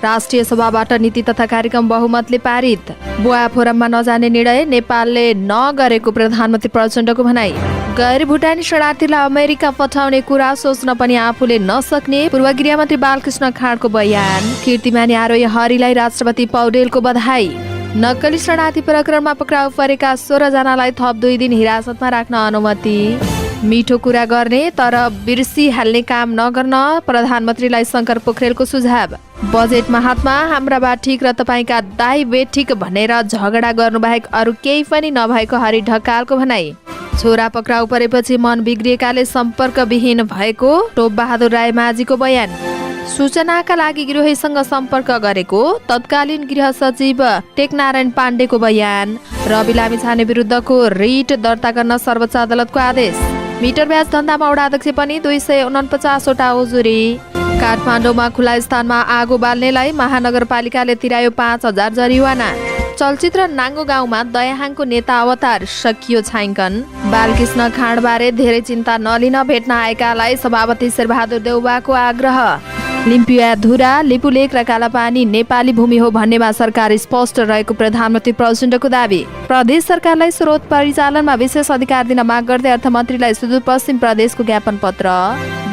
राष्ट्रिय सभाबाट नीति तथा कार्यक्रम बहुमतले पारित। बोआ फोरममा नजाने निर्णय नेपालले नगरेको प्रधानमन्त्री प्रचण्डको भनाई। गैर भुटानी शरणार्थीलाई अमेरिका पठाउने कुरा सोच्न पनि आफूले नसक्ने पूर्व गृहमन्त्री बालकृष्ण खाँडको बयान। कीर्तिमानी आरोही हरिलाई राष्ट्रपति पौडेलको बधाई। नक्कली शरणार्थी प्रकरणमा पक्राउ परेका 16 जनालाई थप 2 दिन हिरासतमा राख्न अनुमति। मिठो कुरा गर्ने तर बिर्सिहाल्ने काम नगर्न प्रधानमन्त्रीलाई शङ्कर पोखरेलको सुझाव। बजेटमा हातमा हाम्रा बा ठिक र तपाईँका दाइ बेठिक भनेर झगडा गर्नुबाहेक अरू केही पनि नभएको हरि ढकालको भनाई। छोरा पक्राउ परेपछि मन बिग्रिएकाले सम्पर्कविहीन भएको टोप बहादुर रायमाझीको बयान। सूचनाका लागि गृहसँग सम्पर्क गरेको तत्कालीन गृह सचिव टेकनारायण पाण्डेको बयान। रवि लामिछाने विरुद्धको रिट दर्ता गर्न सर्वोच्च अदालतको आदेश। मिटर ब्याज धन्दामा वडा अध्यक्ष पनि 249 वटा उजुरी। काठमाडौँमा खुला स्थानमा आगो बाल्नेलाई महानगरपालिकाले तिरायो 5000 जरिवाना। चलचित्र नाङ्गो गाउँमा दयाहाङको नेता अवतार सकियो छायाङ्कन। बालकृष्ण खाँडबारे धेरै चिन्ता नलिन भेट्न आएकालाई सभापति शेरबहादुर देउवाको आग्रह। लिम्पिया धुरा लिपुलेक र कालापानी नेपाली भूमि हो भन्नेमा सरकार स्पष्ट रहेको प्रधानमन्त्री प्रचण्डको दावी। प्रदेश सरकारलाई स्रोत परिचालनमा विशेष अधिकार दिन माग गर्दै अर्थमन्त्रीलाई सुदूरपश्चिम प्रदेशको ज्ञापन पत्र।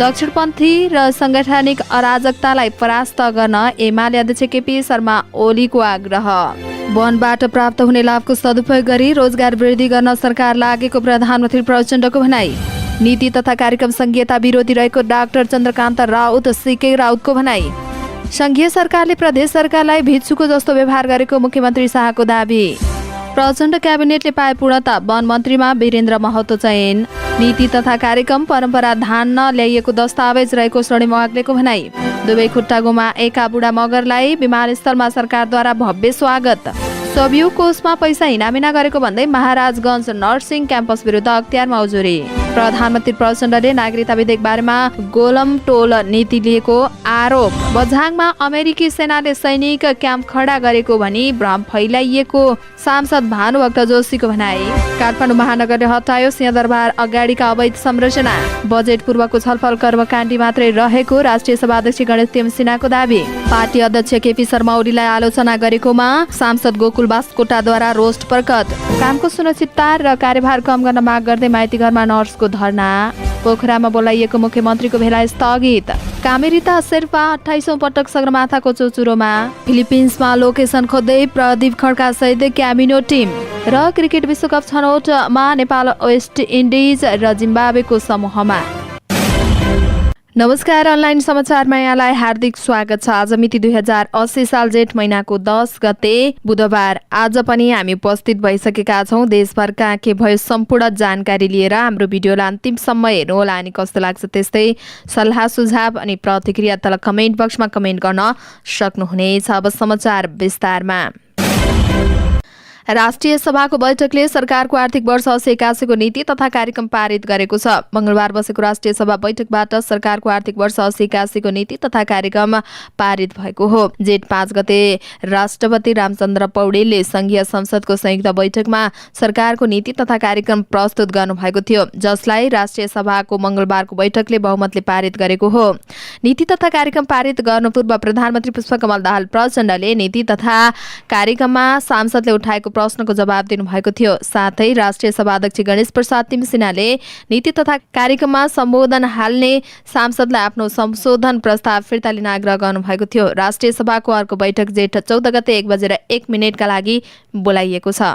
दक्षिणपन्थी र सांगठनिक अराजकतालाई परास्त गर्न एमाले अध्यक्ष केपी शर्मा ओलीको आग्रह। वनबाट प्राप्त हुने लाभको सदुपयोग गरी रोजगार वृद्धि गर्न सरकार लागेको प्रधानमन्त्री प्रचण्डको भनाई। नीति तथा कार्यक्रम संघीयता विरोधी रहेको डाक्टर चन्द्रकान्त राउत सीके राउतको भनाई। संघीय सरकारले प्रदेश सरकारलाई भिक्षुको जस्तो व्यवहार गरेको मुख्यमन्त्री शाहको दावी। प्रचण्ड क्याबिनेटले पाए पूर्णता, वन मन्त्रीमा वीरेन्द्र महतो चयन। नीति तथा कार्यक्रम परम्परा धान्न ल्याइएको दस्तावेज रहेको श्रेणी महग्लेको भनाई। दुवै खुट्टागोमा एका बुढा मगरलाई विमानस्थलमा सरकारद्वारा भव्य स्वागत। सबियु कोषमा पैसा हिनामिना गरेको भन्दै महाराजगञ्ज नर्सिङ क्याम्पस विरुद्ध अख्तियारमा उजुरी। प्रधानमन्त्री प्रचण्डले नागरिकता विधेयक बारेमा गोलम टोल नीति लिएको आरोप। बझाङमा अमेरिकी सेनाले सैनिक क्याम्प खडा गरेको भनी भ्रम फैलाइएको सांसद भानुभक्त जोशीको भनाई। काठमाडौँ महानगरले हटायो सिंहदरबार अगाडिका अवैध संरचना। बजेट पूर्वको छलफल कर्मकाण्डी मात्रै रहेको राष्ट्रिय सभा अध्यक्ष गणेश सिन्हाको दावी। पार्टी अध्यक्ष केपी शर्मा ओलीलाई आलोचना गरेकोमा सांसद गोकुल बास्कोटाद्वारा रोस्ट प्रकट। कामको सुनिश्चितता र कार्यभार कम गर्न माग गर्दै माइती घरमा नर्सको धरना। पोखरामा बोलाइएको मुख्यमन्त्रीको भेला स्थगित। कामेरिता शेर्पा 28औं पटक सगरमाथाको चौचुरोमा। फिलिपिन्समा लोकेसन खोज्दै प्रदीप खड्का सहित क्यामिनो टिम। र क्रिकेट विश्वकप छनौटमा नेपाल वेस्ट इन्डिज र जिम्बाब्वेको समूहमा। नमस्कार, अनलाइन समाचारमा यहाँलाई हार्दिक स्वागत छ। आज मिति 2080 साल जेठ महिनाको 10 गते बुधबार। आज पनि हामी उपस्थित भइसकेका छौँ देशभरका के भयो सम्पूर्ण जानकारी लिएर। हाम्रो भिडियोलाई अन्तिमसम्म हेर्नुहोला अनि कस्तो लाग्छ त्यस्तै सल्लाह सुझाव अनि प्रतिक्रिया तल कमेन्ट बक्समा कमेन्ट गर्न सक्नुहुनेछ। अब समाचार विस्तारमा। राष्ट्रिय सभाको बैठकले सरकारको आर्थिक वर्ष 80-81 को नीति तथा कार्यक्रम पारित गरेको छ। मंगलबार बसेको राष्ट्रिय सभा बैठकबाट सरकारको आर्थिक वर्ष 80-81 को नीति तथा कार्यक्रम पारित भएको हो। जेठ 5 गते राष्ट्रपति रामचन्द्र पौडेलले संघीय संसदको संयुक्त बैठकमा सरकारको नीति तथा कार्यक्रम प्रस्तुत गर्नुभएको थियो, जसलाई राष्ट्रिय सभाको मंगलबारको बैठकले बहुमतले पारित गरेको हो। नीति तथा कार्यक्रम पारित गर्नु पूर्व प्रधानमन्त्री पुष्पकमल दाहाल प्रचण्डले नीति तथा कार्यक्रममा सांसदले उठाएको प्रश्नको जवाब दिनुभएको थियो। साथै राष्ट्रिय सभा अध्यक्ष गणेश प्रसाद तिमसिनाले नीति तथा कार्यक्रममा सम्बोधन हाल्ने सांसदलाई आफ्नो संशोधन प्रस्ताव फिर्ता लिन आग्रह गर्नुभएको थियो। राष्ट्रिय सभाको अर्को बैठक जेठ 14 गते 1:01 का लागि बोलाइएको छ।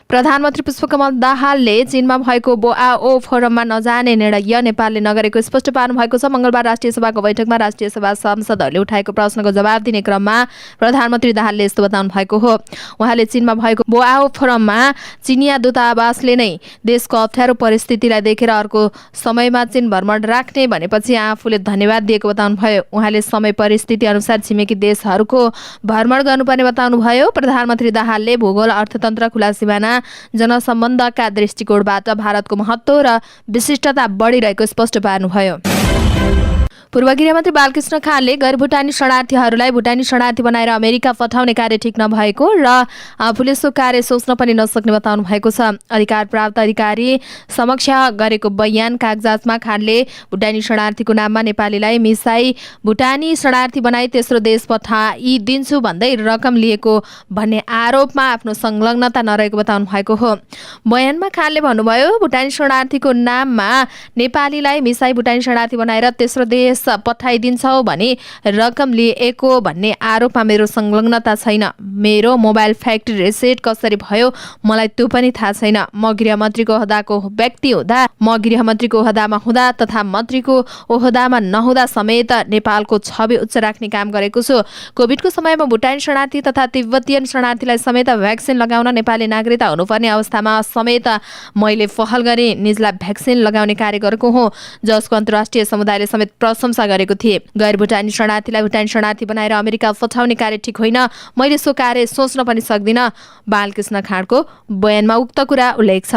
प्रधानमन्त्री पुष्पकमल दाहालले चीनमा भएको बोआओ फोरममा नजाने निर्णय नेपालले नगरेको स्पष्ट पार्नु भएको छ। मंगलबार राष्ट्रिय सभाको बैठकमा राष्ट्रिय सभा सांसदहरूले उठाएको प्रश्नको जवाब दिने क्रममा प्रधानमन्त्री दाहालले यस्तो बताउनु भएको हो। उहाँले चीनमा भएको बोआओ फोरममा चीनिया दूतावासले नै देशको अप्ठ्यारो परिस्थितिलाई देखेर अर्को समयमा चीन भ्रमण राख्ने भनेपछि आफूले धन्यवाद दिएको बताउनु भयो। उहाँले समय परिस्थिति अनुसार छिमेकी देशहरूको भ्रमण गर्नुपर्ने बताउनु भयो। प्रधानमन्त्री दाहालले भूगोल, अर्थतन्त्र, खुला सिमाना, जनसम्बन्धका दृष्टिकोणबाट भारतको महत्त्व र विशिष्टता बढिरहेको स्पष्ट पार्नुभयो। पूर्व गृहमन्त्री बालकृष्ण खानले गैर भुटानी शरणार्थीहरूलाई भुटानी शरणार्थी बनाएर अमेरिका पठाउने कार्य ठिक नभएको र आफूले सो कार्य सोच्न पनि नसक्ने बताउनु भएको छ। अधिकार प्राप्त अधिकारी समक्ष गरेको बयान कागजातमा खानले भुटानी शरणार्थीको नाममा नेपालीलाई मिसाई भुटानी शरणार्थी बनाई तेस्रो देश पठाइदिन्छु भन्दै रकम लिएको भन्ने आरोपमा आफ्नो संलग्नता नरहेको बताउनु भएको हो। बयानमा खानले भन्नुभयो, भुटानी शरणार्थीको नाममा नेपालीलाई मिसाई भुटानी शरणार्थी बनाएर तेस्रो देश पठाइदिन्छौ भने रकम लिएको भन्ने आरोपमा मेरो संलग्नता छैन। मेरो मोबाइल फ्याक्ट्री रिसेट कसरी भयो मलाई त्यो पनि थाहा छैन। म गृहमन्त्रीको ओहदाको व्यक्ति हुँदा, म गृहमन्त्रीको ओहदामा हुँदा तथा मन्त्रीको ओहदामा नहुँदा समेत नेपालको छवि उच्च राख्ने काम गरेको छु। कोभिडको समयमा भुटानी शरणार्थी तथा तिब्बतियन शरणार्थीलाई समेत भ्याक्सिन लगाउन नेपाली नागरिकता हुनुपर्ने अवस्थामा समेत मैले पहल गरी निजलाई भ्याक्सिन लगाउने कार्य गरेको हुँ, जसको अन्तर्राष्ट्रिय समुदायले समेत प्रशंसा गरेको थिए। गैर भुटानी शरणार्थीलाई भुटानी शरणार्थी बनाएर अमेरिका पठाउने कार्य ठिक होइन, मैले सो कार्य सोच्न पनि सक्दिन। बालकृष्ण खाँडको बयानमा उक्त कुरा उल्लेख छ।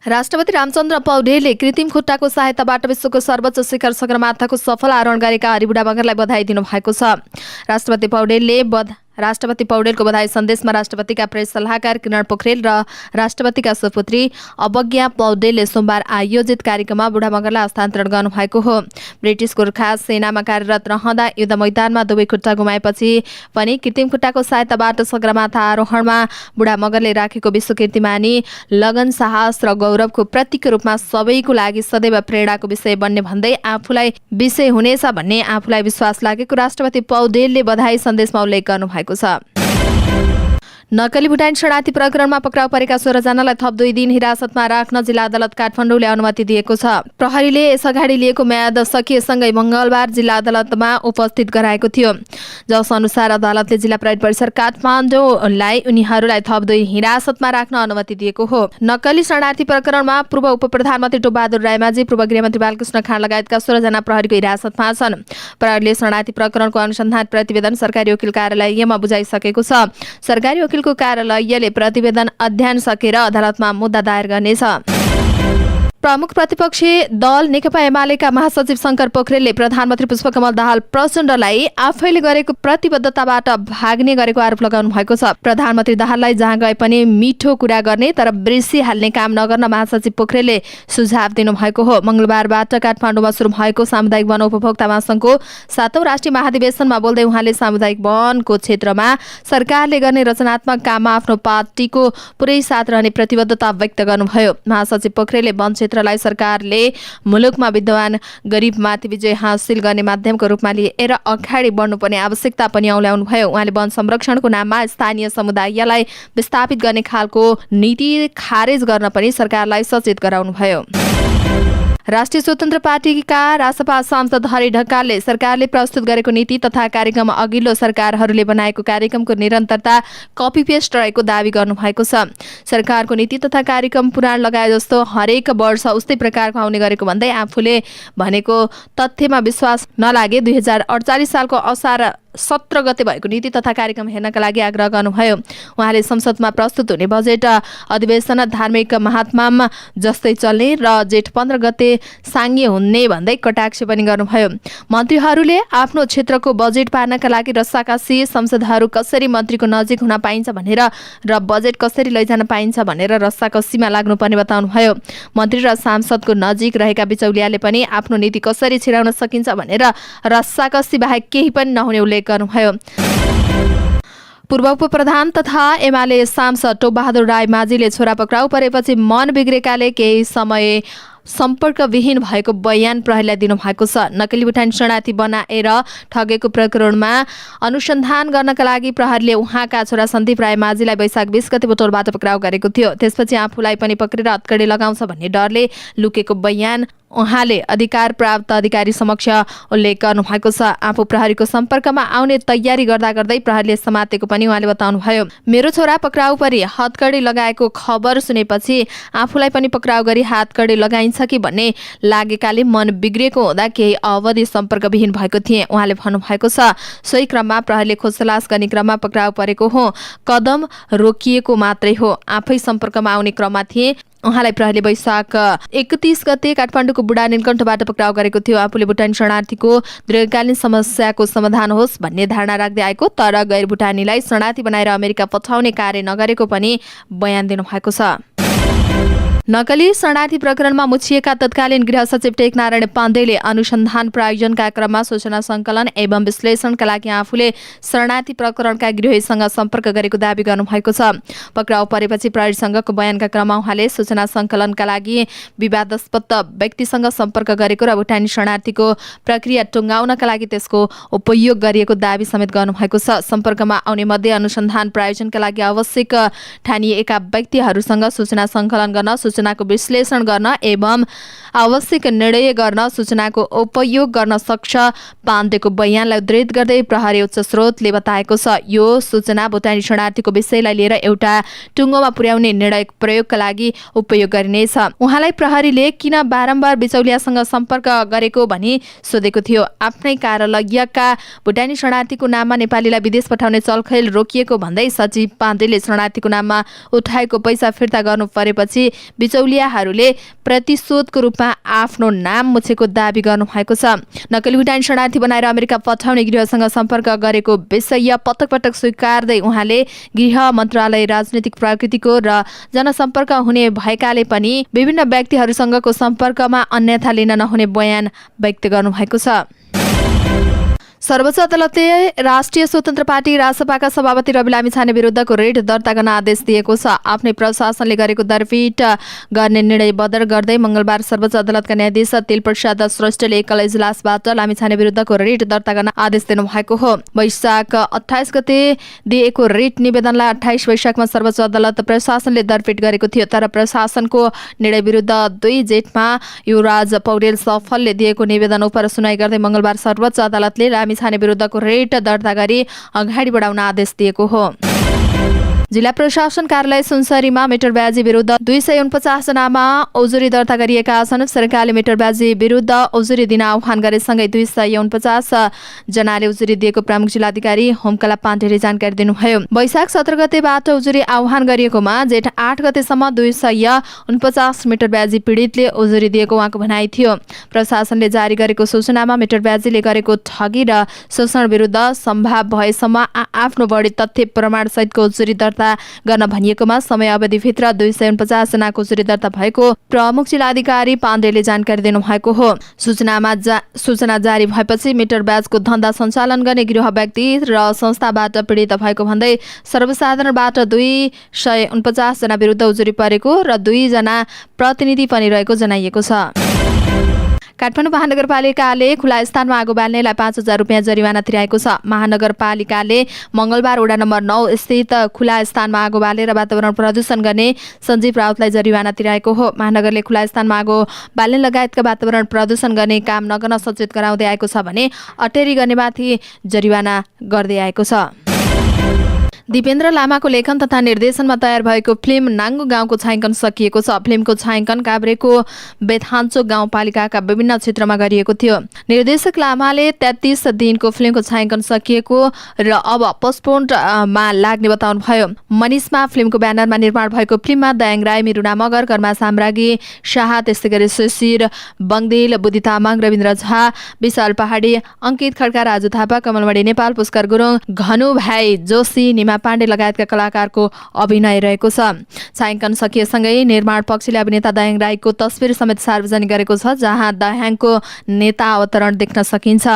राष्ट्रपति रामचन्द्र पौडेलले कृत्रिम खुट्टाको सहायताबाट विश्वको सर्वोच्च शिखर सगरमाथाको सफल आरोहण गरेका हरिबुढा मगरलाई बधाई दिनुभएको छ। राष्ट्रपति पौडेलको बधाई सन्देशमा राष्ट्रपतिका प्रेस सल्लाहकार किरण पोखरेल र राष्ट्रपतिका सुपुत्री अवज्ञा पौडेलले सोमबार आयोजित कार्यक्रममा बुढा मगरलाई हस्तान्तरण गर्नुभएको हो। ब्रिटिस गोर्खा सेनामा कार्यरत रहँदा युद्ध मैदानमा दुवै खुट्टा गुमाएपछि पनि कृत्रिम खुट्टाको सहायताबाट सगरमाथा आरोहणमा बुढा मगरले राखेको विश्व कीर्तिमानी लगन, साहस र गौरवको प्रतीकको रूपमा सबैको लागि सदैव प्रेरणाको विषय बन्ने भन्दै आफूलाई विषय हुनेछ भन्ने आफूलाई विश्वास लागेको राष्ट्रपति पौडेलले बधाई सन्देशमा उल्लेख गर्नुभएको छ। नक्कली भुटानी शरणार्थी प्रकरणमा पक्राउ परेका 16 जनालाई थप 2 दिन हिरासतमा राख्न जिल्ला अदालत काठमाडौँले अनुमति दिएको छ। प्रहरीले यसअगाडि लिएको म्याद सकिएसँगै मंगलबार जिल्ला अदालतमा उपस्थित गराएको थियो, जस अनुसार अदालतले जिल्ला प्रहरी परिसर काठमाडौँलाई उनीहरूलाई थप 2 हिरासतमा राख्न अनुमति दिएको हो। नक्कली शरणार्थी प्रकरणमा पूर्व उप प्रधानमन्त्री टोपबहादुर रायमाझी, पूर्व गृहमन्त्री बालकृष्ण खाँड लगायतका 16 जना प्रहरीको हिरासतमा छन्। प्रहरीले शरणार्थी प्रकरणको अनुसन्धान प्रतिवेदन सरकारी वकिल कार्यालयमा बुझाइसकेको छ। सरकारी वकिलको कार्यालयले प्रतिवेदन अध्ययन सकेर अदालतमा मुद्दा दायर गर्नेछ। प्रमुख प्रतिपक्षी दल नेकपा एमालेका महासचिव शंकर पोखरेलले प्रधानमन्त्री पुष्पकमल दाहाल प्रचण्डलाई आफैले गरेको प्रतिबद्धताबाट भाग्ने गरेको आरोप लगाउनु भएको छ। प्रधानमन्त्री दाहाललाई जहाँ गए पनि मिठो कुरा गर्ने तर वृषि हाल्ने काम नगर्न महासचिव पोखरेलले सुझाव दिनुभएको हो। मंगलबारबाट काठमाडौँमा सुरु भएको सामुदायिक वन उपभोक्ता महासंघको 7औं राष्ट्रिय महाधिवेशनमा बोल्दै उहाँले सामुदायिक वनको क्षेत्रमा सरकारले गर्ने रचनात्मक काममा आफ्नो पार्टीको पुरै साथ रहने प्रतिबद्धता व्यक्त गर्नुभयो। महासचिव पोखरेलले वन क्षेत्रलाई सरकारले मुलुकमा विद्यमान गरिबमाथि विजय हासिल गर्ने माध्यमको रूपमा लिएर अगाडि बढ्नुपर्ने आवश्यकता पनि औल्याउनुभयो। उहाँले वन संरक्षणको नाममा स्थानीय समुदायलाई विस्थापित गर्ने खालको नीति खारेज गर्न पनि सरकारलाई सचेत गराउनुभयो। राष्ट्रिय स्वतन्त्र पार्टीका रासपा सांसद हरि ढकालले सरकारले प्रस्तुत गरेको नीति तथा कार्यक्रम अघिल्लो सरकारहरूले बनाएको कार्यक्रमको निरन्तरता कपी पेस्ट रहेको दावी गर्नुभएको छ। सरकारको नीति तथा कार्यक्रम पुराण लगाए जस्तो हरेक वर्ष उस्तै प्रकारको आउने गरेको भन्दै आफूले भनेको तथ्यमा विश्वास नलागे 2048 सालको असार 17 गते भएको नीति तथा कार्यक्रम हेर्नका लागि आग्रह गर्नुभयो। उहाँले संसदमा प्रस्तुत हुने बजेट अधिवेशन धार्मिक महात्मा जस्तै चल्ने र जेठ 15 गते साङ्गे हुने भन्दै कटाक्ष पनि गर्नुभयो। मन्त्रीहरूले आफ्नो क्षेत्रको बजेट पार्नका लागि रस्साकसी, संसदहरू कसरी मन्त्रीको नजिक हुन पाइन्छ भनेर र बजेट कसरी लैजान पाइन्छ भनेर रस्साकसीमा लाग्नुपर्ने बताउनुभयो। मन्त्री र सांसदको नजिक रहेका बिचौलियाले पनि आफ्नो नीति कसरी छिराउन सकिन्छ भनेर रस्साकसी बाहेक केही पनि नहुने उल्लेख गर्नुभयो। पूर्व उप प्रधान तथा एमाले सांसद टोपबहादुर रायमाझीले छोरा पक्राउ परेपछि मन बिग्रेकाले केही समय सम्पर्कविहीन भएको बयान प्रहरीलाई दिनुभएको छ। नक्कली भुटानी शरणार्थी बनाएर ठगेको प्रकरणमा अनुसन्धान गर्नका लागि प्रहरीले उहाँका छोरा सन्दीप रायमाझीलाई वैशाख 20 गते बुटोलबाट पक्राउ गरेको थियो। त्यसपछि आफूलाई पनि पक्रेर हत्कडी लगाउँछ भन्ने डरले लुकेको बयान उहाँले अधिकार प्राप्त अधिकारी समक्ष उल्लेख गर्नुभएको छ। आफू प्रहरीको सम्पर्कमा आउने तयारी गर्दा गर्दै प्रहरीले समातेको पनि उहाँले बताउनुभयो। मेरो छोरा पक्राउ परी हत्कडी लगाएको खबर सुनेपछि आफूलाई पनि पक्राउ गरी हत्कडी लगाइन्छ कि भन्ने लागेकाले मन बिग्रेको हुँदा केही अवधि सम्पर्कविहीन भएको थिए उहाँले भन्नुभएको छ। सोही क्रममा प्रहरीले खोजतलास गर्ने क्रममा पक्राउ परेको हो, कदम रोकिएको मात्रै हो, आफै सम्पर्कमा आउने क्रममा थिए। उहाँलाई प्रहरीले वैशाख 31 गते काठमाडौँको बुढा नीलकण्ठबाट पक्राउ गरेको थियो। आफूले भुटानी शरणार्थीको दीर्घकालीन समस्याको समाधान होस् भन्ने धारणा राख्दै आएको तर गैर भुटानीलाई शरणार्थी बनाएर अमेरिका पठाउने कार्य नगरेको पनि बयान दिनुभएको छ। नक्कली शरणार्थी प्रकरणमा मुछिएका तत्कालीन गृह सचिव टेकनारायण पाण्डेले अनुसन्धान प्रायोजनका क्रममा सूचना सङ्कलन एवं विश्लेषणका लागि आफूले शरणार्थी प्रकरणका गृहीसँग सम्पर्क गरेको दावी गर्नुभएको छ। पक्राउ परेपछि प्रहरीसँगको बयानका क्रममा उहाँले सूचना सङ्कलनका लागि विवादास्पद व्यक्तिसँग सम्पर्क गरेको र भुटानी शरणार्थीको प्रक्रिया टुङ्गाउनका लागि त्यसको उपयोग गरिएको दावी समेत गर्नुभएको छ। सम्पर्कमा आउने मध्ये अनुसन्धान प्रायोजनका लागि आवश्यक ठानिएका व्यक्तिहरूसँग सूचना सङ्कलन गर्न, सूचनाको विश्लेषण गर्न एवं आवश्यक निर्णय गर्न सूचनाको उपयोग गर्न सक्छ। पाण्डेको बयानलाई उद्धृत गर्दै प्रहरी उच्च स्रोतले बताएको छ, यो सूचना भुटानी शरणार्थीको विषयलाई लिएर एउटा टुङ्गोमा पुर्याउने निर्णय प्रयोगका लागि उपयोग गरिनेछ। उहाँलाई प्रहरीले किन बारम्बार बिचौलियासँग सम्पर्क गरेको भनी सोधेको थियो। आफ्नै कार्यालयका भुटानी शरणार्थीको नाममा नेपालीलाई विदेश पठाउने चलखेल रोकिएको भन्दै सचिव पाण्डेले शरणार्थीको नाममा उठाएको पैसा फिर्ता गर्नु परेपछि बिचौलियाहरूले प्रतिशोधको रूपमा आफ्नो नाम मुछेको दावी गर्नुभएको छ। नक्कली भुटानी शरणार्थी बनाएर अमेरिका पठाउने गृहसँग सम्पर्क गरेको विषय पटक पटक स्वीकार्दै उहाँले गृह मन्त्रालय राजनीतिक प्रकृतिको र जनसम्पर्क हुने भएकाले पनि विभिन्न व्यक्तिहरूसँगको सम्पर्कमा अन्यथा लिन नहुने बयान व्यक्त गर्नुभएको छ। सर्वोच्च अदालतले राष्ट्रिय स्वतन्त्र पार्टी रासपाका सभापति रवि लामिछाने विरुद्धको रिट दर्ता गर्न आदेश दिएको छ। आफ्नै प्रशासनले गरेको दरपिट गर्ने निर्णय बदर गर्दै मंगलबार सर्वोच्च अदालतका न्यायाधीश तिलप्रसाद श्रेष्ठले एकल इजलासबाट लामिछाने विरुद्धको रिट दर्ता गर्न आदेश दिनुभएको हो। वैशाख 28 गते दिएको रिट निवेदनलाई 28 वैशाखमा सर्वोच्च अदालत प्रशासनले दरपिट गरेको थियो। तर प्रशासनको निर्णय विरुद्ध 2 जेठमा युवराज पौडेल सफलले दिएको निवेदन उप सुनाई गर्दै मंगलबार सर्वोच्च अदालतले लामिछाने विरुद्धको रिट दर्ता गरी अगाडि बढाउन आदेश दिएको हो। जिल्ला प्रशासन कार्यालय सुनसरीमा मिटरबाजी विरुद्ध 249 जनामा उजुरी दर्ता गरिएका छन्। सरकारले मिटरबाजी विरुद्ध उजुरी दिन आह्वान गरेसँगै 249 जनाले उजुरी दिएको प्रमुख जिल्लाधिकारी होमकला पाण्डेले जानकारी दिनुभयो। वैशाख 17 गतेबाट उजुरी आह्वान गरिएकोमा जेठ 8 गतेसम्म 249 मिटरबाजी पीडितले उजुरी दिएको उहाँको भनाइ थियो। प्रशासनले जारी गरेको सूचनामा मिटरबाजीले गरेको ठगी र शोषण विरुद्ध सम्भव भएसम्म आफ्नो बढी तथ्य प्रमाण सहितको उजुरी दर्ता गर्न भनिएकोमा समय अवधिभित्र 249 जनाको उजुरी दर्ता भएको प्रमुख जिल्लाधिकारी पाण्डेले जानकारी दिनुभएको हो। सूचना जारी भएपछि मिटरबाजको धन्दा सञ्चालन गर्ने गृह व्यक्ति र संस्थाबाट पीडित भएको भन्दै सर्वसाधारणबाट 249 जना विरुद्ध उजुरी परेको र 2 जना प्रतिनिधि पनि रहेको जनाइएको छ। काठमाडौँ महानगरपालिकाले खुला स्थानमा आगो बाल्नेलाई 5,000 रुपियाँ जरिवाना तिराएको छ। महानगरपालिकाले मंगलबार वडा नम्बर 9 स्थित खुला स्थानमा आगो बालेर वातावरण प्रदूषण गर्ने सञ्जीव राउतलाई जरिवाना तिराएको हो। महानगरले खुला स्थानमा आगो बाल्ने लगायतका वातावरण प्रदूषण गर्ने काम नगर्न सचेत गराउँदै आएको छ भने अटेरी गर्नेमाथि जरिवाना गर्दै आएको छ। दिपेन्द्र लामाको लेखन तथा निर्देशनमा तयार भएको फिल्म नाङ्गो गाउँको छायाङ्कन सकिएको छ। फिल्मको छायाङ्कन काभ्रेको बेथान्चोक गाउँपालिकाका विभिन्न क्षेत्रमा गरिएको थियो। निर्देशक लामाले 33 दिनको फिल्मको छायाङ्कन सकिएको र अब पोस्टपोन्डमा लाग्ने बताउनुभयो। मनिषमा फिल्मको ब्यानरमा निर्माण भएको फिल्ममा दयाङ राई, मिरुना मगर, कर्मा साम्राज्ञी शाह, त्यस्तै गरी शिशिर बङ्देल, बुद्धि तामाङ, रविन्द्र झा, विशाल पहाडी, अङ्कित खड्का, राजु थापा, कमलमणि नेपाल, पुष्कर गुरुङ, घनु भाइ जोशी, निमा पाण्डे लगायतका कलाकारको अभिनय रहेको छ। छायाङ्कन सकिएसँगै निर्माण पक्षले अभिनेता दयाङ राईको तस्बिर समेत सार्वजनिक गरेको छ, जहाँ दयाङको नेता अवतरण देख्न सकिन्छ।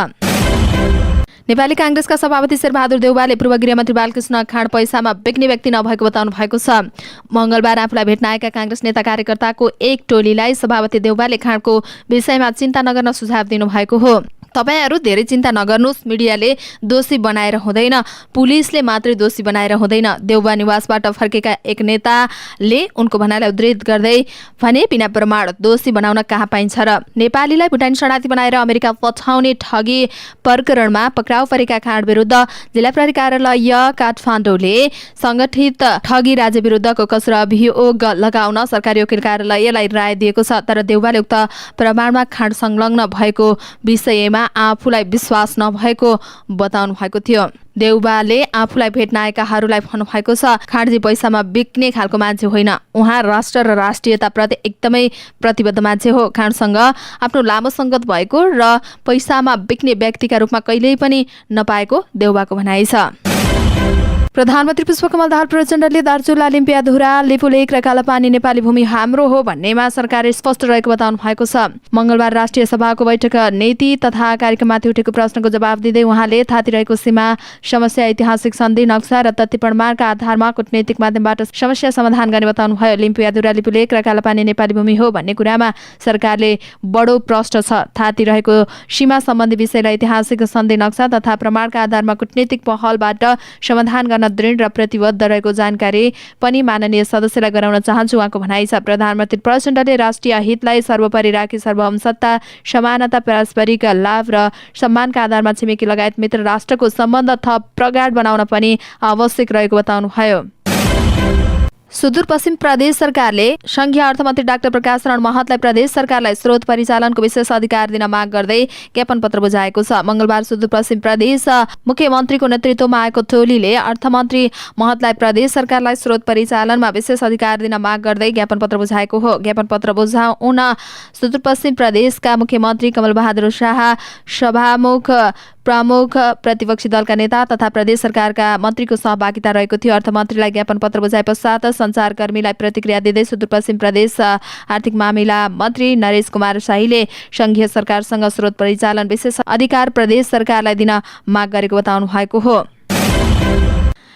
नेपाली कांग्रेसका सभापति शेरबहादुर देउवाले पूर्व गृहमन्त्री बालकृष्ण खाँड पैसामा बेग्ने व्यक्ति नभएको बताउनु भएको छ। मंगलबार आफूलाई भेट्न आएका कांग्रेस नेता कार्यकर्ताको एक टोलीलाई सभापति देउवाले खाँडको विषयमा चिन्ता नगर्न सुझाव दिनुभएको हो। तपाईहरू धेरै चिन्ता नगर्नुस्, मिडियाले दोषी बनाएर हुँदैन, पुलिसले मात्रै दोषी बनाएर हुँदैन। देउवा निवासबाट फर्केका एक नेताले उनको भनाइलाई उद्धृत गर्दै भने बिना प्रमाण दोषी बनाउन कहाँ पाइन्छ र। नेपालीलाई भुटानी शरणार्थी बनाएर अमेरिका पठाउने ठगी प्रकरणमा पक्राउ परेका खाँड विरुद्ध जिल्ला प्रहरी कार्यालय काठमाडौँले संगठित ठगी राज्य विरुद्धको कसुर अभियोग लगाउन सरकारी वकिल कार्यालयलाई राय दिएको छ। तर देउवाले उक्त प्रमाणमा खाँड संलग्न भएको विषयमा बारेमा आफूलाई विश्वास नभएको बताउनु भएको थियो। देउबाले आफूलाई भेट्न आएकाहरूलाई भन्नुभएको छ, खाँडजी पैसामा बिक्ने खालको मान्छे होइन, उहाँ राष्ट्र र राष्ट्रियताप्रति एकदमै प्रतिबद्ध मान्छे हो। खाँडसँग आफ्नो लामो सङ्गत भएको र पैसामा बिक्ने व्यक्तिका रूपमा कहिल्यै पनि नपाएको देउबाको भनाइ छ। प्रधानमन्त्री पुष्पकमल दाहाल प्रचण्डले दार्चुला, लिम्पियाधुरा, लिपुलेक र कालापानी नेपाली भूमि हाम्रो हो भन्नेमा सरकार स्पष्ट रहेको बताउनु भएको छ। मंगलबार राष्ट्रिय सभाको बैठक नीति तथा कार्यक्रममाथि उठेको प्रश्नको जवाब दिँदै उहाँले थाती रहेको सीमा समस्या, ऐतिहासिक सन्धि नक्सा र तथ्य प्रमाणका आधारमा कूटनैतिक माध्यमबाट समस्या समाधान गर्ने बताउनुभयो। लिम्पियाधुरा, लिपुलेक र कालापानी नेपाली भूमि हो भन्ने कुरामा सरकारले बडो प्रष्ट छ। थाती रहेको सीमा सम्बन्धी विषयलाई ऐतिहासिक सन्धि नक्सा तथा प्रमाणका आधारमा कूटनैतिक पहलबाट समाधान गर्न दृढ र प्रतिबद्ध रहेको जानकारी पनि माननीय सदस्यलाई गराउन चाहन्छु, उहाँको भनाइ छ। प्रधानमन्त्री प्रचण्डले राष्ट्रिय हितलाई सर्वोपरि राखी सार्वभौम सत्ता, समानता, पारस्परिक लाभ र सम्मानका आधारमा छिमेकी लगायत मित्र राष्ट्रको सम्बन्ध थप प्रगाढ बनाउन पनि आवश्यक रहेको बताउनुभयो। सुदूरपश्चिम प्रदेश सरकारले संघीय अर्थमन्त्री डाक्टर प्रकाश शरण महतलाई प्रदेश सरकारलाई स्रोत परिचालनको विशेष अधिकार दिन माग गर्दै ज्ञापन पत्र बुझाएको छ। मंगलबार सुदूरपश्चिम प्रदेश मुख्यमन्त्रीको नेतृत्वमा आएको टोलीले अर्थमन्त्री महतलाई प्रदेश सरकारलाई स्रोत परिचालनमा विशेष अधिकार दिन माग गर्दै ज्ञापन पत्र बुझाएको हो। ज्ञापन पत्र बुझाउन सुदूरपश्चिम प्रदेशका मुख्यमन्त्री कमल बहादुर शाह, सभामुख, प्रमुख प्रतिपक्षी दलका नेता तथा प्रदेश सरकारका मन्त्रीको सहभागिता रहेको थियो। अर्थमन्त्रीलाई ज्ञापन पत्र बुझाए पश्चात सञ्चारकर्मीलाई प्रतिक्रिया दिँदै सुदूरपश्चिम प्रदेश आर्थिक मामिला मन्त्री नरेश कुमार शाहीले संघीय सरकारसँग स्रोत परिचालन विशेष अधिकार प्रदेश सरकारलाई दिन माग गरेको बताउनु भएको हो।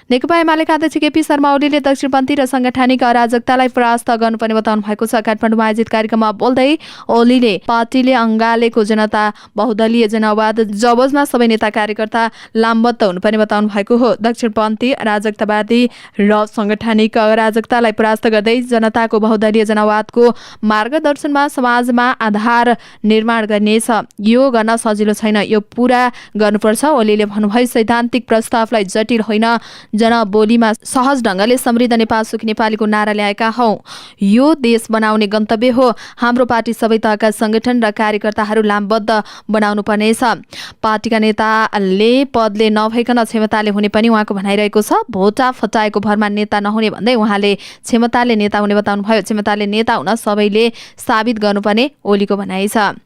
नेकपा एमालेका अध्यक्ष केपी शर्मा ओलीले दक्षिणपन्थी र सांगठनिक अराजकतालाई परास्त गर्नुपर्ने बताउनु भएको छ। काठमाडौँमा आयोजित कार्यक्रममा बोल्दै ओलीले पार्टीले अँगालेको जनता बहुदलीय जनवाद जबजमा सबै नेता कार्यकर्ता लामबद्ध हुनुपर्ने बताउनु भएको हो। दक्षिणपन्थी अराजकतावादी र सांगठनिक अराजकतालाई परास्त गर्दै जनताको बहुदलीय जनवादको मार्गदर्शनमा समाजमा आधार निर्माण गर्नेछ। यो गर्न सजिलो छैन, यो पूरा गर्नुपर्छ। ओलीले भन्नुभयो, सैद्धान्तिक प्रस्तावलाई जटिल होइन, जनबोलीमा सहज ढङ्गले समृद्ध नेपाल सुखी नेपालीको नारा ल्याएका हौ। यो देश बनाउने गन्तव्य हो। हाम्रो पार्टी सबै तहका संगठन र कार्यकर्ताहरू लामबद्ध बनाउनु पर्नेछ। पार्टीका नेताले पदले नभइकन क्षमताले हुने पनि उहाँको भनाइरहेको छ। भोटा फटाएको भरमा नेता नहुने भन्दै उहाँले क्षमताले नेता हुने बताउनुभयो। क्षमताले नेता हुन सबैले साबित गर्नुपर्ने ओलीको भनाइ छ।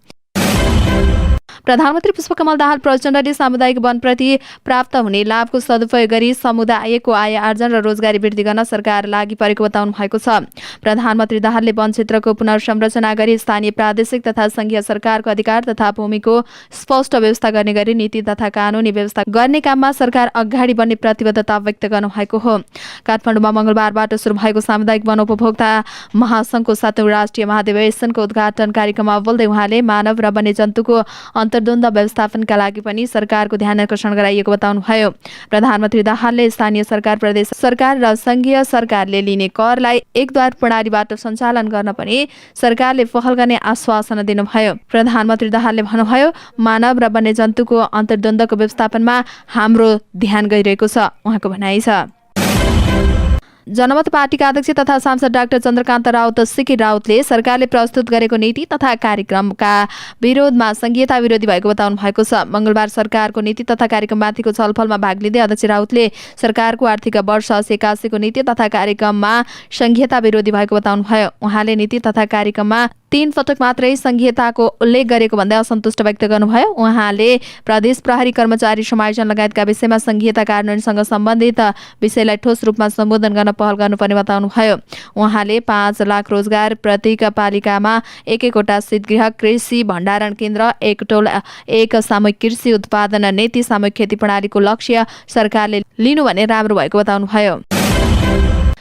प्रधानमन्त्री पुष्पकमल दाहाल प्रचण्डले सामुदायिक वनप्रति प्राप्त हुने लाभको सदुपयोग गरी समुदायको आय आर्जन र रोजगारी वृद्धि गर्न सरकार लागि परेको बताउनु भएको छ। प्रधानमन्त्री दाहालले वन क्षेत्रको पुनर्संरचना गरी स्थानीय, प्रादेशिक तथा संघीय सरकारको अधिकार तथा भूमिको स्पष्ट व्यवस्था गर्ने गरी नीति तथा कानुनी व्यवस्था गर्ने काममा सरकार अगाडि बढ्ने प्रतिबद्धता व्यक्त गर्नुभएको हो। काठमाडौँमा मंगलबारबाट सुरु भएको सामुदायिक वन उपभोक्ता महासंघको 7औं राष्ट्रिय महाधिवेशनको उद्घाटन कार्यक्रममा बोल्दै उहाँले मानव र वन्यजन्तुको अन्तर्द्वन्द व्यवस्थापनका लागि पनि सरकारको ध्यान आकर्षण गराइएको बताउनुभयो। प्रधानमन्त्री दाहालले स्थानीय सरकार, प्रदेश सरकार र संघीय सरकारले लिने करलाई एकद्वार प्रणालीबाट सञ्चालन गर्न पनि सरकारले पहल गर्ने आश्वासन दिनुभयो। प्रधानमन्त्री दाहालले भन्नुभयो, मानव र वन्यजन्तुको अन्तर्द्वन्दको व्यवस्थापनमा हाम्रो ध्यान गइरहेको छ, उहाँको भनाइ छ। जनमत पार्टीका अध्यक्ष तथा सांसद डाक्टर चन्द्रकान्त राउत सिकी राउतले सरकारले प्रस्तुत गरेको नीति तथा कार्यक्रमका विरोधमा संघीयता विरोधी भएको बताउनु भएको छ। मंगलबार सरकारको नीति तथा कार्यक्रममाथिको छलफलमा भाग लिँदै अध्यक्ष राउतले सरकारको आर्थिक वर्ष 80-81 को नीति तथा कार्यक्रममा संघीयता विरोधी भएको बताउनुभयो। उहाँले नीति तथा कार्यक्रममा 3 पटक मात्रै संघीयताको उल्लेख गरेको भन्दै असन्तुष्ट व्यक्त गर्नुभयो। उहाँले प्रदेश प्रहरी कर्मचारी समायोजन लगायतका विषयमा संघीयता कार्यान्वयनसँग सम्बन्धित विषयलाई ठोस रूपमा सम्बोधन गर्न पहल गर्नुपर्ने बताउनुभयो। उहाँले 5 लाख रोजगार, प्रत्येक पालिकामा 1-1वटा शीतगृह, कृषि भण्डारण केन्द्र, 1 टोल 1 सामूहिक कृषि उत्पादन नीति, सामूहिक खेती प्रणालीको लक्ष्य सरकारले लिनु भने राम्रो भएको बताउनुभयो।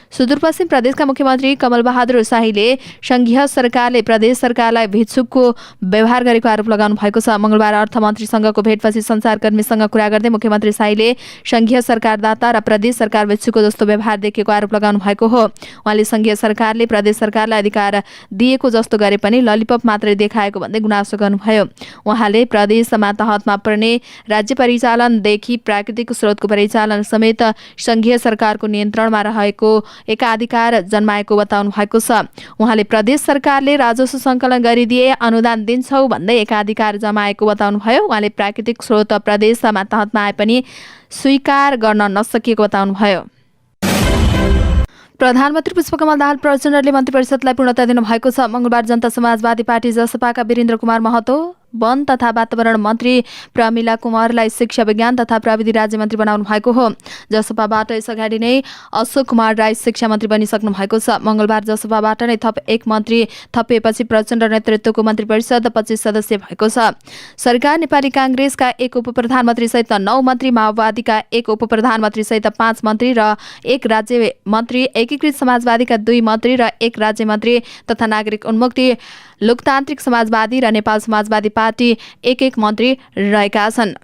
सुदूरपश्चिम प्रदेशका मुख्यमन्त्री कमल बहादुर शाहीले संघीय सरकारले प्रदेश सरकारलाई भिक्षुकको व्यवहार गरेको आरोप लगाउनु भएको छ। मंगलबार अर्थमन्त्रीसँगको भेटपछि सञ्चारकर्मीसँग कुरा गर्दै मुख्यमन्त्री शाहीले संघीय सरकारदाता र प्रदेश सरकार भिक्षुकको जस्तो व्यवहार देखेको आरोप लगाउनु भएको हो। उहाँले संघीय सरकारले प्रदेश सरकारलाई अधिकार दिएको जस्तो गरे पनि ललिपप मात्रै देखाएको भन्दै गुनासो गर्नुभयो। उहाँले प्रदेशमा तहतमा पर्ने राज्य परिचालनदेखि प्राकृतिक स्रोतको परिचालन समेत संघीय सरकारको नियन्त्रणमा रहेको एकाधिकार जन्माएको बताउनु भएको छ। उहाँले प्रदेश सरकारले राजस्व सङ्कलन गरिदिए अनुदान दिन्छौ भन्दै एकाधिकार जमाएको बताउनुभयो। उहाँले प्राकृतिक स्रोत प्रदेशमा तहतमा आए पनि स्वीकार गर्न नसकिएको बताउनुभयो। प्रधानमन्त्री पुष्पकमल दाहाल प्रचण्डले मन्त्री परिषदलाई पूर्णता दिनुभएको छ। मंगलबार जनता समाजवादी पार्टी जसपाका वीरेन्द्र कुमार महतो, वन तथा वातावरण मन्त्री प्रमिला कुमारलाई शिक्षा विज्ञान तथा प्रविधि राज्य मन्त्री बनाउनु भएको हो। जसपाबाट यसअगाडि नै अशोक कुमार राई शिक्षा मन्त्री बनिसक्नु भएको छ। मंगलबार जसपाबाट नै थप एक मन्त्री थपिएपछि प्रचण्ड नेतृत्वको मन्त्री परिषद 25 सदस्य भएको छ। सरकार नेपाली कांग्रेसका एक उपप्रधानमन्त्री सहित 9 मन्त्री, माओवादीका एक उपप्रधानमन्त्री सहित 5 मन्त्री र एक राज्य मन्त्री, एकीकृत समाजवादीका 2 मन्त्री र एक राज्य मन्त्री तथा नागरिक उन्मुक्ति, लोकतान्त्रिक समाजवादी र नेपाल समाजवादी पार्टी एक मन्त्री रहेका छन्।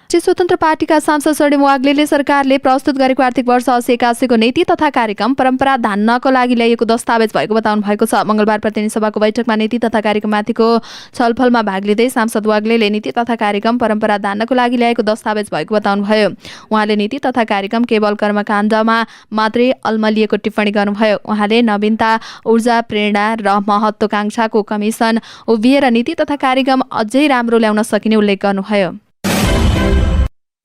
स्वतन्त्र पार्टीका सांसद स्वर्णिम वाग्लेले सरकारले प्रस्तुत गरेको आर्थिक वर्ष 80-81 को नीति तथा कार्यक्रम परम्परा धान्नको लागि ल्याइएको दस्तावेज भएको बताउनु भएको छ। मंगलबार प्रतिनिधि सभाको बैठकमा नीति तथा कार्यक्रममाथिको छलफलमा भाग लिँदै सांसद वाग्लेले नीति तथा कार्यक्रम परम्परा धान्नको लागि ल्याएको दस्तावेज भएको बताउनुभयो। उहाँले नीति तथा कार्यक्रम केवल कर्मकाण्डमा मात्रै अल्मलिएको टिप्पणी गर्नुभयो। उहाँले नवीनता, ऊर्जा, प्रेरणा र महत्वाकांक्षाको कमिसन उभिएर नीति तथा कार्यक्रम अझै राम्रो ल्याउन सकिने उल्लेख गर्नुभयो।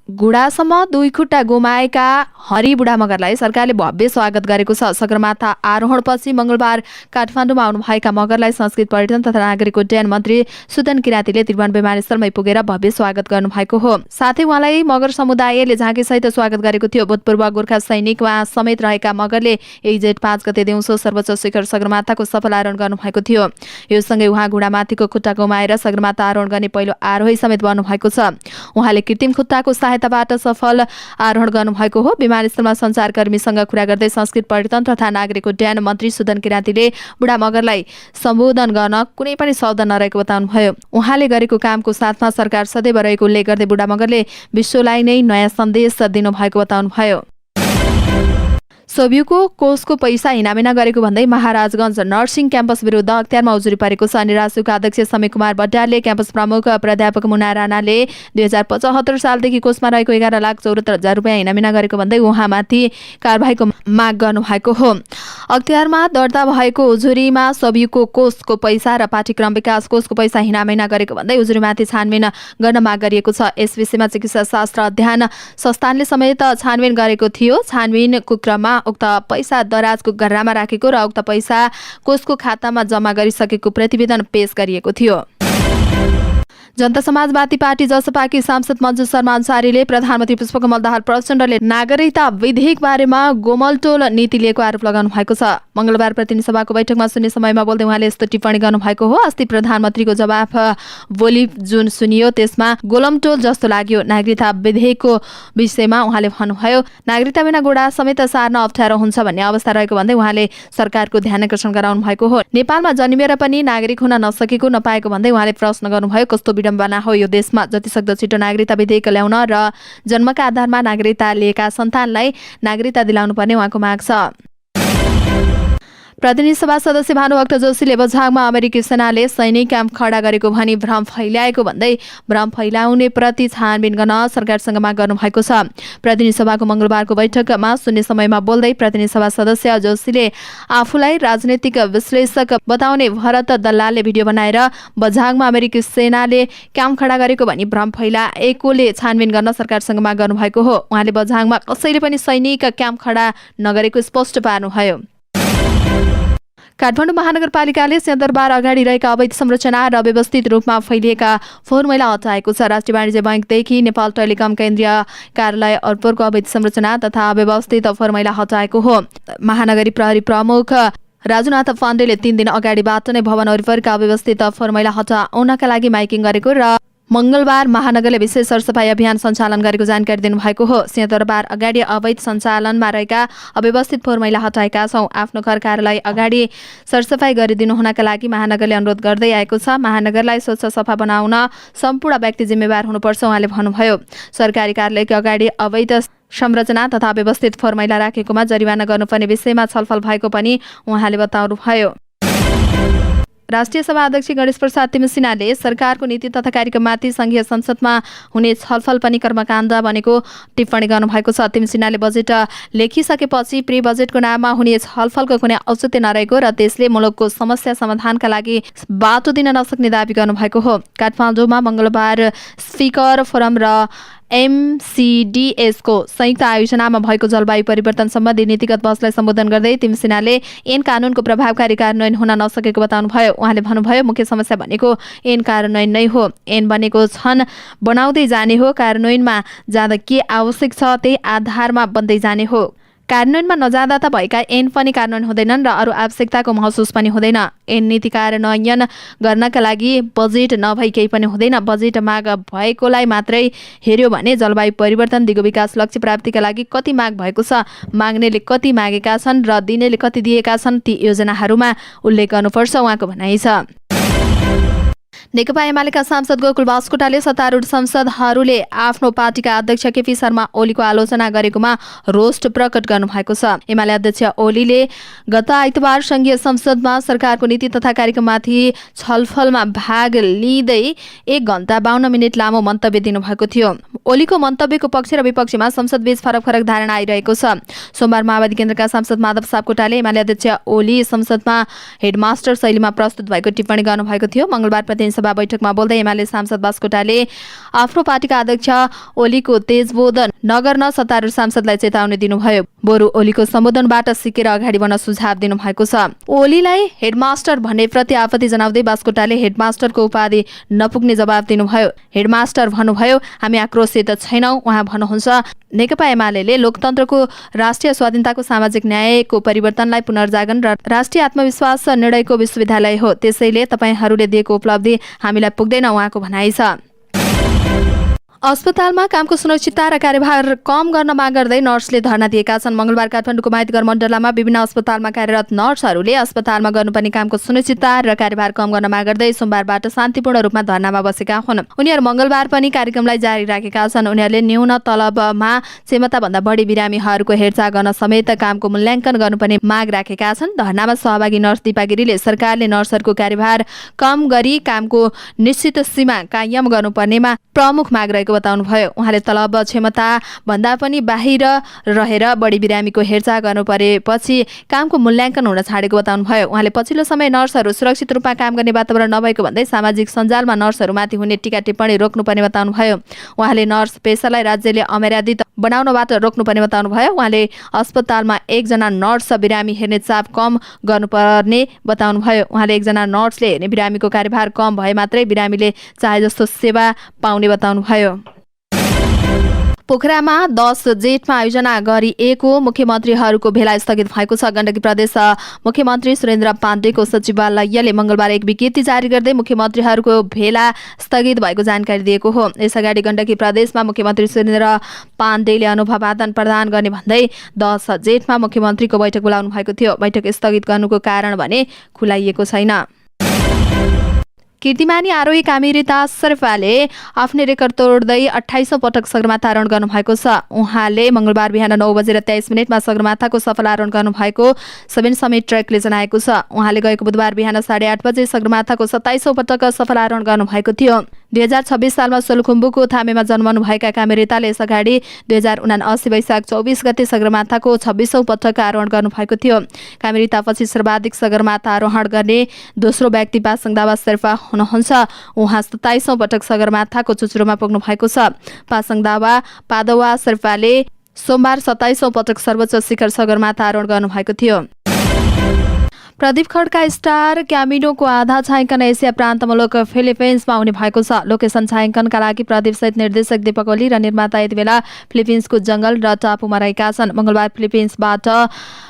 गुडासम्म 2 खुट्टा गुमाएका हरि बुढा मगरलाई सरकारले भव्य स्वागत गरेको छ। सगरमाथा आरोहणपछि मंगलबार काठमाडौँमा आउनुभएका मगरलाई संस्कृति पर्यटन तथा नागरिक उड्डयन मन्त्री सुदन किराँतीले त्रिभुवन विमानस्थलमै पुगेर भव्य स्वागत गर्नुभएको हो। साथै उहाँलाई मगर समुदायले झाँकीसहित स्वागत गरेको थियो। भूतपूर्व गोर्खा सैनिकमा समेत रहेका मगरले जेठ 5 गते दिउँसो सर्वोच्च शिखर सगरमाथाको सफल आरोहण गर्नुभएको थियो। यो सँगै उहाँ घुँडामाथिको खुट्टा गुमाएर सगरमाथा आरोहण गर्ने पहिलो आरोही समेत बन्नुभएको छ। उहाँले कृत्रिम खुट्टाको सहायताबाट सफल आरोहण गर्नुभएको हो। विमानस्थलमा सञ्चारकर्मीसँग कुरा गर्दै संस्कृति पर्यटन तथा नागरिक उड्डयन मन्त्री सुदन किराँतीले बुढा मगरलाई सम्बोधन गर्न कुनै पनि शब्द नरहेको बताउनुभयो। उहाँले गरेको कामको साथमा सरकार सदैव रहेको उल्लेख गर्दै बुढा मगरले विश्वलाई नै नयाँ सन्देश दिनुभएको बताउनुभयो। सोभियुको कोषको पैसा हिनामिना गरेको भन्दै महाराजगञ्ज नर्सिङ क्याम्पस विरुद्ध अख्तियारमा उजुरी परेको छ। निराशुका अध्यक्ष समी कुमार बड्यालले क्याम्पस प्रमुख प्राध्यापक मुना राणाले 2075 सालदेखि कोषमा रहेको 11,74,000 रुपियाँ हिनामिना गरेको भन्दै उहाँमाथि कारबाहीको माग गर्नुभएको हो। अख्तियारमा दर्ता भएको उजुरीमा सोभियुको कोषको पैसा र पाठ्यक्रम विकास कोषको पैसा हिनामिना गरेको भन्दै उजुरीमाथि छानबिन गर्न माग गरिएको छ। यस विषयमा चिकित्सा शास्त्र अध्ययन संस्थानले समेत छानबिन गरेको थियो। छानबिनको क्रममा उक्त पैसा दराजको गर्रामा राखेको र उक्त पैसा कोषको खातामा जम्मा गरिसकेको प्रतिवेदन पेश गरिएको थियो। जनता समाजवादी पार्टी जसपाकी सांसद मन्जु शर्मा अन्सारीले प्रधानमन्त्री पुष्पकमल दाहाल प्रचण्डले नागरिकता विधेयक बारेमा गोमलटोल नीति लिएको आरोप लगाउनु भएको छ। मंगलबार प्रतिनिधि सभाको बैठकमा शून्य समयमा बोल्दै उहाँले यस्तो टिप्पणी गर्नुभएको हो। अस्ति प्रधानमन्त्रीको जवाफ बोली जुन सुनियो त्यसमा गोलमटोल जस्तो लाग्यो। नागरिकता विधेयकको विषयमा उहाँले भन्नुभयो, नागरिकता बिना गोडा समेत सार्न अप्ठ्यारो हुन्छ भन्ने अवस्था रहेको भन्दै उहाँले सरकारको ध्यान आकर्षण गराउनु भएको हो। नेपालमा जन्मिएर पनि नागरिक हुन नसकेको नपाएको भन्दै उहाँले प्रश्न गर्नुभयो, कस्तो विडम्बना हो यो देशमा। जतिसक्दो छिटो नागरिकता विधेयक ल्याउन र जन्मका आधारमा नागरिकता लिएका सन्तानलाई नागरिकता दिलाउनु पर्ने उहाँको माग छ। प्रतिनिधि सभा सदस्य भानुभक्त जोशीले बझाङमा अमेरिकी सेनाले सैनिक क्याम्प खडा गरेको भनी भ्रम फैल्याएको भन्दै भ्रम फैलाउने प्रति छानबिन गर्न सरकारसँग माग गर्नुभएको छ। प्रतिनिधि सभाको मंगलबारको बैठकमा शून्य समयमा बोल्दै प्रतिनिधि सभा सदस्य जोशीले आफूलाई राजनैतिक विश्लेषक बताउने भरत दल्लालले भिडियो बनाएर बझाङमा अमेरिकी सेनाले क्याम्प खडा गरेको भनी भ्रम फैलाएकोले छानबिन गर्न सरकारसँग माग गर्नुभएको हो। उहाँले बझाङमा कसैले पनि सैनिक क्याम्प खडा नगरेको स्पष्ट पार्नुभयो। काठमाडौँ महानगरपालिकाले सिंहदरबार अगाडि रहेका अवैध संरचना र व्यवस्थित रूपमा फैलिएका फोहोर मैला हटाएको छ। राष्ट्रिय वाणिज्य बैंकदेखि नेपाल टेलिकम केन्द्रीय कार्यालय अर्पोरको अवैध संरचना तथा अव्यवस्थित फोहोर मैला हटाएको हो। महानगरी प्रहरी प्रमुख राजुनाथ पाण्डेले 3 दिन अगाडिबाट नै भवन वरिपरिका अव्यवस्थित फोहोर मैला हटाउनका लागि माइकिङ गरेको र मंगलबार महानगरले विशेष सरसफाई अभियान सञ्चालन गरेको जानकारी दिनुभएको हो। सिंहदरबार अगाडि अवैध सञ्चालनमा रहेका अव्यवस्थित फोहोर मैला हटाएका छौं। आफ्नो घर कार्यालय अगाडि सरसफाई गरिदिनु हुनका लागि महानगरले अनुरोध गर्दै आएको छ। महानगरलाई स्वच्छ सफा बनाउन सम्पूर्ण व्यक्ति जिम्मेवार हुनुपर्छ उहाँले भन्नुभयो। सरकारी कार्यालयको अगाडि अवैध संरचना तथा व्यवस्थित फोहोर मैला राखेकोमा जरिवाना गर्नुपर्ने विषयमा छलफल भएको पनि उहाँले बताउनुभयो। राष्ट्रिय सभा अध्यक्ष गणेश प्रसाद तिमसिनाले सरकारको नीति तथा कार्यक्रममाथि संघीय संसदमा हुने छलफल पनि कर्मकाण्ड भनेको टिप्पणी गर्नुभएको छ। तिमसिनाले बजेट लेखिसकेपछि प्री बजेटको नाममा हुने छलफलको कुनै औचित्य नरहेको र त्यसले मुलुकको समस्या समाधानका लागि बाटो दिन नसक्ने दावी गर्नुभएको हो। काठमाडौँमा मंगलबार स्पिकर फोरम र एमसीडीएसको संयुक्त आयोजनामा भएको जलवायु परिवर्तन सम्बन्धी नीतिगत बहसलाई सम्बोधन गर्दै तिमसिनाले ऐन कानुनको प्रभावकारी कार्यान्वयन हुन नसकेको बताउनुभयो। उहाँले भन्नुभयो, मुख्य समस्या भनेको ऐन कार्यान्वयन नै हो। ऐन बनेको छन्, बनाउँदै जाने हो। कार्यान्वयनमा जाँदा के आवश्यक छ त्यही आधारमा बन्दै जाने हो। कार्यान्वयनमा नजाँदा त भएका ऐन पनि कार्यान्वयन हुँदैनन् र अरू आवश्यकताको महसुस पनि हुँदैन। ऐन नीति कार्यान्वयन गर्नका लागि बजेट नभई केही पनि हुँदैन। बजेट माग भएकोलाई मात्रै हेर्यो भने जलवायु परिवर्तन दिगो विकास लक्ष्य प्राप्तिका लागि कति माग भएको छ, माग्नेले कति मागेका छन् र दिनेले कति दिएका छन्, ती योजनाहरूमा उल्लेख गर्नुपर्छ, उहाँको भनाइ छ। नेकपा एमालेका सांसद गोकुल बास्कोटाले सत्तारूढ सांसदहरूले आफ्नो पार्टीका अध्यक्ष केपी शर्मा ओलीको आलोचना गरेकोमा रोष प्रकट गर्नुभएको छ। एमाले अध्यक्ष ओलीले गत आइतबार संघीय संसदमा सरकारको नीति तथा कार्यक्रममाथि छलफलमा भाग लिँदै 1 घण्टा 52 मिनट लामो मन्तव्य दिनुभएको थियो। ओलीको मन्तव्यको पक्ष र विपक्षमा संसदबीच फरक धारणा आइरहेको छ। सोमबार माओवादी केन्द्रका सांसद माधव सापकोटाले एमाले अध्यक्ष ओली संसदमा हेडमास्टर शैलीमा प्रस्तुत भएको टिप्पणी गर्नुभएको थियो। मंगलबार प्रतिनिधि सभा बैठकमा बोल्दै एमाले सांसद बास्कोटाले आफ्नो पार्टीका अध्यक्ष ओलीको तेजबोध नगर्न सत्तारूढ सांसदलाई चेतावनी दिनुभयो। बरु ओलीको सम्बोधनबाट सिकेर अगाडि बढ्न सुझाव दिनुभएको छ। ओलीलाई हेडमास्टर भन्ने प्रति आपत्ति जनाउँदै बास्कोटाले हेडमास्टरको उपाधि नपुग्ने जवाब दिनुभयो। हेडमास्टर भन्नुभयो, हामी आक्रोशित छैनौं। उहाँ भन्नुहुन्छ, नेकपा एमालेले लोकतन्त्रको, राष्ट्रिय स्वाधीनताको, सामाजिक न्यायको परिवर्तनलाई पुनर्जागरण र राष्ट्रिय आत्मविश्वास निर्णयको विश्वविद्यालय हो। त्यसैले तपाईहरूले दिएको उपलब्धि हामीलाई पुग्दैन, उहाँको भनाइ छ। अस्पतालमा कामको सुरक्षितता र कार्यभार कम गर्न माग गर्दै नर्सले धरना दिएका छन्। मंगलबार काठमाडौँको माइतघर मण्डलामा विभिन्न अस्पतालमा कार्यरत नर्सहरूले अस्पतालमा गर्नुपर्ने कामको सुनिश्चितता र कार्यभार कम गर्न माग गर्दै सोमबारबाट शान्तिपूर्ण रूपमा धरनामा बसेका हुन्। उनीहरू मंगलबार पनि कार्यक्रमलाई जारी राखेका छन्। उनीहरूले न्यून तलबमा क्षमताभन्दा बढी बिरामीहरूको हेरचाह गर्न समेत कामको मूल्याङ्कन गर्नुपर्ने माग राखेका छन्। धरनामा सहभागी नर्स दिपा गिरीले सरकारले नर्सहरूको कार्यभार कम गरी कामको निश्चित सीमा कायम गर्नुपर्नेमा प्रमुख माग रहेको बताउनुभयो। उहाँले तलब क्षमता भन्दा पनि बाहिर रहेर बढी बिरामीको हेरचाह गर्नु परेपछि कामको मूल्याङ्कन हुन छाडेको बताउनुभयो। उहाँले पछिल्लो समय नर्सहरू सुरक्षित रूपमा काम गर्ने वातावरण नभएको भन्दै सामाजिक सञ्जालमा नर्सहरूमाथि हुने टीका टिप्पणी रोक्नुपर्ने बताउनुभयो। उहाँले नर्स पेसालाई राज्यले अमर्यादित बनाउनबाट रोक्नुपर्ने बताउनुभयो। उहाँले अस्पतालमा 1 जना नर्स बिरामी हेर्ने चाप कम गर्नुपर्ने बताउनुभयो। उहाँले 1 जना नर्सले हेर्ने बिरामीको कार्यभार कम भए मात्रै बिरामीले चाहे जस्तो सेवा पाउने बताउनुभयो। पोखरामा 10 जेठमा आयोजना गरिएको मुख्यमन्त्रीहरूको भेला स्थगित भएको छ। गण्डकी प्रदेश मुख्यमन्त्री सुरेन्द्र पाण्डेको सचिवालयले मंगलबार एक विज्ञप्ति जारी गर्दै मुख्यमन्त्रीहरूको भेला स्थगित भएको जानकारी दिएको हो। यसअगाडि गण्डकी प्रदेशमा मुख्यमन्त्री सुरेन्द्र पाण्डेले अनुभव आदान प्रदान गर्ने भन्दै 10 जेठमा मुख्यमन्त्रीको बैठक बोलाउनु भएको थियो। बैठक स्थगित गर्नुको कारण भने खुलाइएको छैन। कीर्तिमानी आरोही कामिरीता शेर्पाले आफ्नै रेकर्ड तोड्दै 28औं पटक सगरमाथा आरोहण गर्नुभएको छ। उहाँले मंगलबार बिहान 9:23 सगरमाथाको सफल आरोहण गर्नुभएको 7 समिट ट्रेकले जनाएको छ। उहाँले गएको बुधबार बिहान 8:30 बजे सगरमाथाको 27औं पटक सफल आरोहण गर्नुभएको थियो। 2026 सालमा सोलुखुम्बुको थामेमा जन्मनुभएका कामिरीताले यसअगाडि 2079 वैशाख 24 गते सगरमाथाको 26औं पटक आरोहण गर्नुभएको थियो। कामिरीतापछि सर्वाधिक सगरमाथा आरोहण गर्ने दोस्रो व्यक्ति पासाङ दावा शेर्पा हुनुहुन्छ। उहाँ 27औं पटक सगरमाथाको चुचुरोमा पुग्नु भएको छ। पासाङ दावा पादवा शेर्पाले सोमबार 27औं पटक सर्वोच्च शिखर सगरमाथा आरोहण गर्नुभएको थियो। प्रदीप खड्का स्टार क्यामिनोको आधा छायाङ्कन एसिया प्रान्त मुलुक फिलिपिन्समा हुने भएको छ। लोकेसन छायाङ्कनका लागि प्रदीप सहित निर्देशक दीपक ओली र निर्माता यति बेला फिलिपिन्सको जंगल र टापुमा रहेका छन्। मंगलबार फिलिपिन्सबाट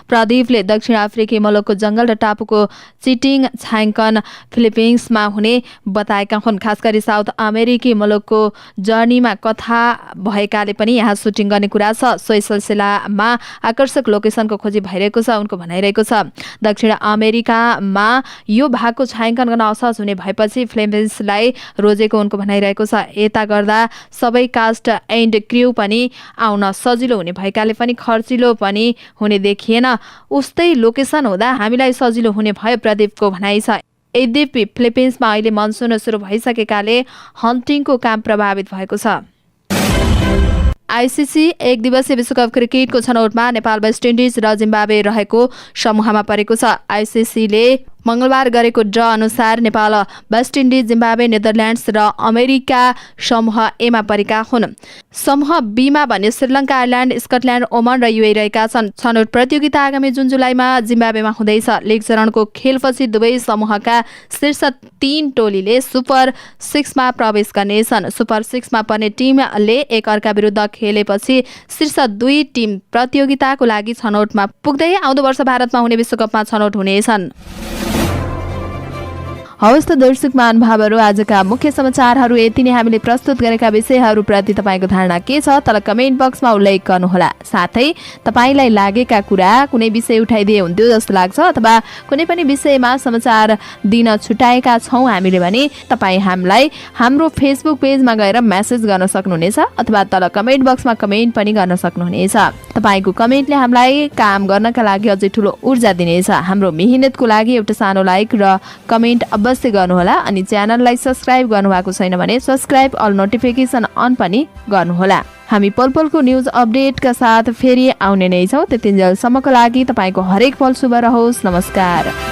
प्रदीपले दक्षिण अफ्रिकी मुलुकको जंगल र टापुको चिटिङ छायाङ्कन फिलिपिन्समा हुने बताएका हुन्। खास गरी साउथ अमेरिकी मुलुकको जर्नीमा कथा भएकाले पनि यहाँ सुटिङ गर्ने कुरा छ। सोही सिलसिलामा आकर्षक लोकेसनको खोजी भइरहेको छ, उनको भनाइरहेको छ। दक्षिण अमेरिकामा यो भागको छायाङ्कन गर्न असहज हुने भएपछि फिलिपिन्सलाई रोजेको उनको भनाइरहेको छ। यता गर्दा सबै कास्ट एन्ड क्र्यू पनि आउन सजिलो हुने भएकाले पनि खर्चिलो पनि हुने देखिएन। उस्तै लोकेसन हुँदा हामीलाई सजिलो हुने भयो, प्रदीपको भनाइ छ। यद्यपि फिलिपिन्समा अहिले मनसुन सुरु भइसकेकाले हन्टिङको काम प्रभावित भएको छ। आईसीसी एक दिवसीय विश्वकप क्रिकेटको छनौटमा नेपाल, वेस्ट इन्डिज र जिम्बाब्वे रहेको समूहमा परेको छ। आईसीसीले मंगलबार गरेको ड्र अनुसार Nepal, West Indies, Zimbabwe, Netherlands र अमेरिका समूह एमा परेका हुन्। समूह बीमा भने श्रीलङ्का, आयरल्यान्ड, स्कटल्यान्ड, ओमान र युए रहेका छन्। छनौट प्रतियोगिता आगामी जुन जुलाईमा जिम्बाब्वेमा हुँदैछ। लीग चरणको खेलपछि दुवै समूहका शीर्ष 3 टोलीले सुपर 6मा प्रवेश गर्नेछन्। सुपर 6मा पर्ने टिमले एक अर्का विरुद्ध खेलेपछि शीर्ष 2 टिम प्रतियोगिताको लागि छनौटमा पुग्दै आउँदो वर्ष भारतमा हुने विश्वकपमा छनौट हुनेछन्। हवस् त दर्शक महानुभावहरू, आजका मुख्य समाचारहरू यति नै। हामीले प्रस्तुत गरेका विषयहरूप्रति तपाईँको धारणा के छ तल कमेन्ट बक्समा उल्लेख गर्नुहोला। साथै तपाईँलाई लागेका कुरा कुनै विषय उठाइदिए हुन्थ्यो जस्तो लाग्छ अथवा कुनै पनि विषयमा समाचार दिन छुटाएका छौँ हामीले भने तपाईँ हामीलाई हाम्रो फेसबुक पेजमा गएर मेसेज गर्न सक्नुहुनेछ अथवा तल कमेन्ट बक्समा कमेन्ट पनि गर्न सक्नुहुनेछ। तपाईँको कमेन्टले हामीलाई काम गर्नका लागि अझै ठुलो ऊर्जा दिनेछ। हाम्रो मेहनतको लागि एउटा सानो लाइक र कमेन्ट अवश्य गर्नुहोला। अनि च्यानललाई सब्स्क्राइब गर्नुभएको छैन भने सब्स्क्राइब, अल नोटिफिकेसन अन पनि गर्नुहोला। हामी पलपलको न्युज अपडेटका साथ फेरि आउने नै छौँ। त्यतिन्जेलसम्मको लागि तपाईँको हरेक पल शुभ रहोस्। नमस्कार।